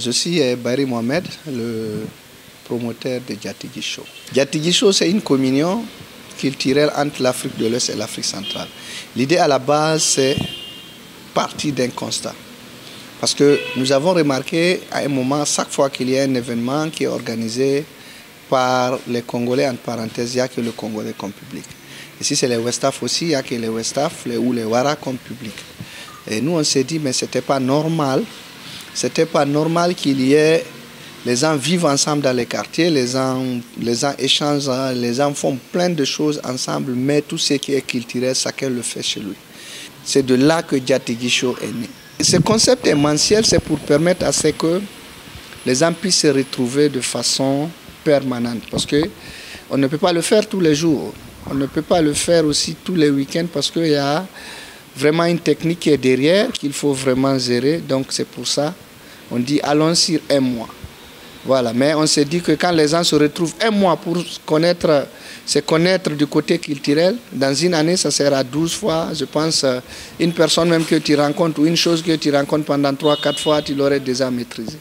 Je suis Barry Mohamed, le promoteur de Diatigi Show. Diatigi Show, c'est une communion culturelle entre l'Afrique de l'Ouest et l'Afrique centrale. L'idée à la base, c'est partir d'un constat. Parce que nous avons remarqué à un moment, chaque fois qu'il y a un événement qui est organisé par les Congolais, entre parenthèses, il n'y a que le Congolais comme public. Ici, c'est les Westaf aussi, il n'y a que les Westaf ou les Wara comme public. Et nous, on s'est dit, mais ce n'était pas normal. C'était pas normal qu'il y ait, les gens vivent ensemble dans les quartiers, les gens échangent, les gens font plein de choses ensemble, mais tout ce qui est culturel, chacun le fait chez lui. C'est de là que Diatigi Show est né. Ce concept est mensuel, c'est pour permettre à ce que les gens puissent se retrouver de façon permanente, parce qu'on ne peut pas le faire tous les jours, on ne peut pas le faire aussi tous les week-ends, parce qu'il y a vraiment une technique qui est derrière, qu'il faut vraiment gérer. Donc c'est pour ça on dit allons sur un mois. Voilà, mais on s'est dit que quand les gens se retrouvent un mois pour se connaître du côté culturel, dans une année ça sera 12 fois, je pense, une personne même que tu rencontres ou une chose que tu rencontres pendant 3-4 fois, tu l'aurais déjà maîtrisé.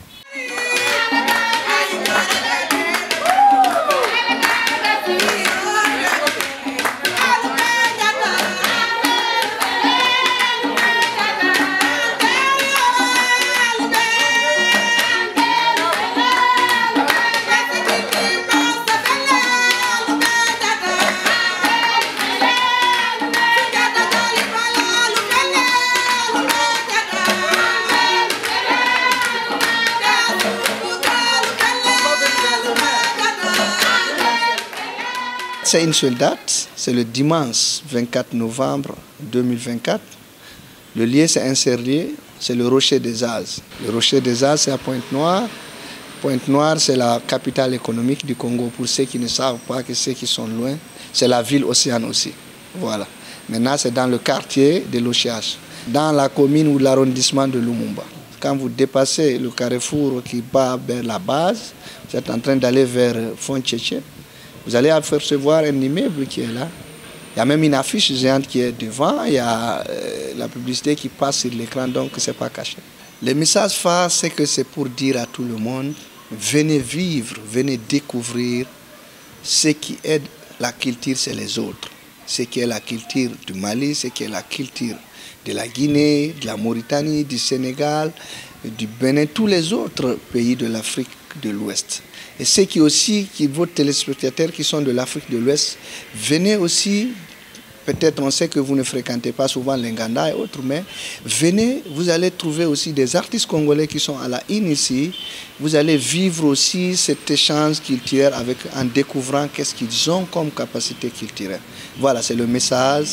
C'est une seule date, c'est le dimanche 24 novembre 2024. Le lieu, c'est un serlier, c'est le Rocher des As. Le Rocher des As, c'est à Pointe-Noire. Pointe-Noire, c'est la capitale économique du Congo. Pour ceux qui ne savent pas, que ceux qui sont loin, c'est la ville Océane aussi. Voilà. Maintenant, c'est dans le quartier de l'Ochiach, dans la commune ou l'arrondissement de Lumumba. Quand vous dépassez le carrefour qui bat vers la base, vous êtes en train d'aller vers Font-Tchétché. Vous allez apercevoir un immeuble qui est là. Il y a même une affiche géante qui est devant. Il y a la publicité qui passe sur l'écran, donc ce n'est pas caché. Le message phare, c'est que c'est pour dire à tout le monde, venez vivre, venez découvrir ce qui est la culture, c'est les autres. Ce qui est la culture du Mali, ce qui est la culture de la Guinée, de la Mauritanie, du Sénégal, du Bénin, tous les autres pays de l'Afrique de l'Ouest. Et ceux qui aussi, vos téléspectateurs qui sont de l'Afrique de l'Ouest, venez aussi, peut-être on sait que vous ne fréquentez pas souvent l'Inganda et autres, mais venez, vous allez trouver aussi des artistes congolais qui sont à la une ici. Vous allez vivre aussi cet échange culturel en découvrant qu'est-ce qu'ils ont comme capacité culturelle. Voilà, c'est le message.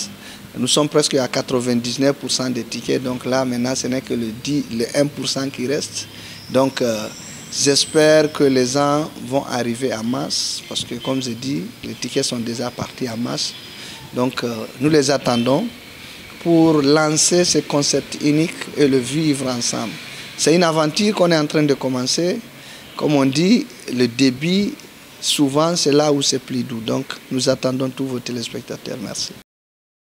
Nous sommes presque à 99% des tickets, donc là maintenant ce n'est que le 1% qui reste. Donc j'espère que les gens vont arriver en masse, parce que comme je dis, les tickets sont déjà partis en masse. Donc nous les attendons pour lancer ce concept unique et le vivre ensemble. C'est une aventure qu'on est en train de commencer. Comme on dit, le début, souvent c'est là où c'est plus doux. Donc nous attendons tous vos téléspectateurs. Merci.